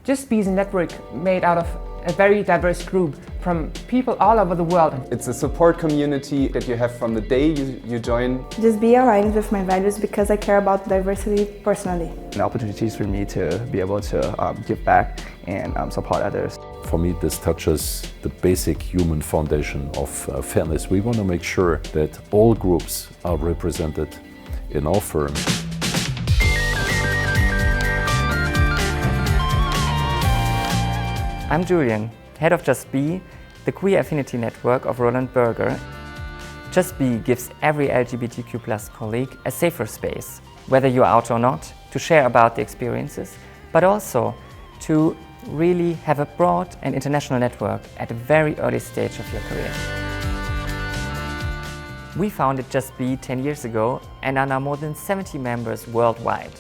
Just Be is a network made out of a very diverse group from people all over the world. It's a support community that you have from the day you join. Just Be aligns with my values because I care about diversity personally. An opportunities for me to be able to give back and support others. For me, this touches the basic human foundation of fairness. We want to make sure that all groups are represented in our firm. I'm Julian, head of Just Be, the queer affinity network of Roland Berger. Just Be gives every LGBTQ+ colleague a safer space, whether you're out or not, to share about the experiences, but also to really have a broad and international network at a very early stage of your career. We founded Just Be 10 years ago and are now more than 70 members worldwide.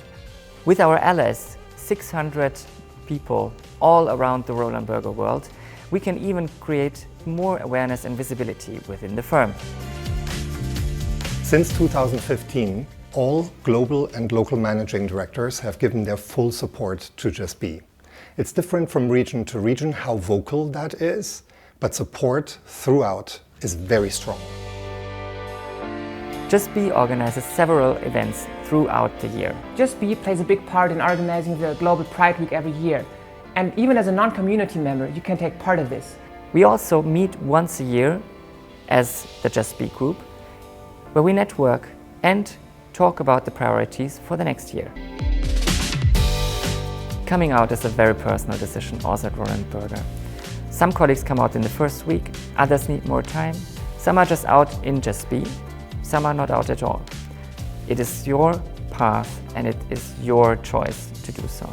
With our allies, 600 people all around the Roland Berger world, we can even create more awareness and visibility within the firm. Since 2015, all global and local managing directors have given their full support to Just Be. It's different from region to region how vocal that is, but support throughout is very strong. Just Be organizes several events throughout the year. Just Be plays a big part in organizing the Global Pride Week every year. And even as a non-community member, you can take part of this. We also meet once a year as the Just Be group, where we network and talk about the priorities for the next year. Coming out is a very personal decision also at Roland Berger. Some colleagues come out in the first week, others need more time. Some are just out in Just Be, some are not out at all. It is your path and it is your choice to do so.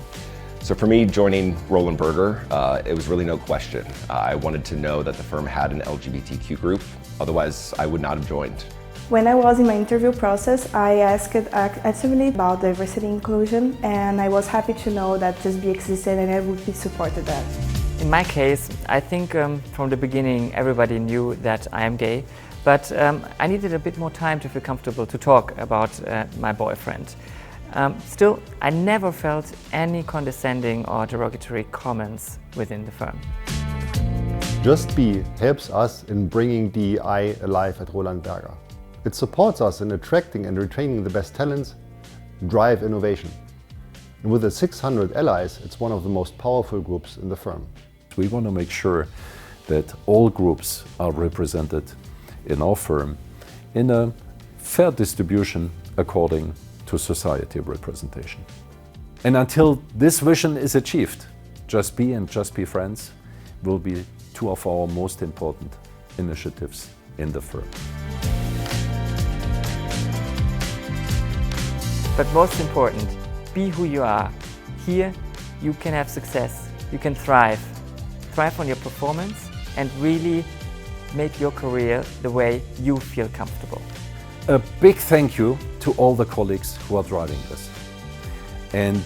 So for me, joining Roland Berger, it was really no question. I wanted to know that the firm had an LGBTQ group, otherwise I would not have joined. When I was in my interview process, I asked actively about diversity and inclusion, and I was happy to know that Just Be existed and I would be supported that. In my case, I think from the beginning everybody knew that I am gay, but I needed a bit more time to feel comfortable to talk about my boyfriend. Still, I never felt any condescending or derogatory comments within the firm. Just Be helps us in bringing DEI alive at Roland Berger. It supports us in attracting and retaining the best talents, drive innovation. And with the 600 allies, it's one of the most powerful groups in the firm. We want to make sure that all groups are represented in our firm in a fair distribution according to society representation. And until this vision is achieved, Just Be and Just Be Friends will be two of our most important initiatives in the firm. But most important, be who you are. Here you can have success, you can thrive on your performance and really make your career the way you feel comfortable. A big thank you to all the colleagues who are driving this. And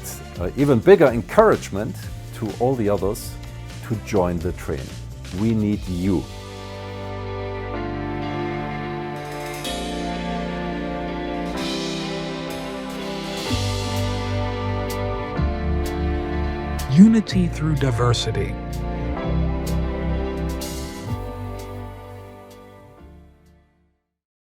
even bigger encouragement to all the others to join the train. We need you. Unity through diversity.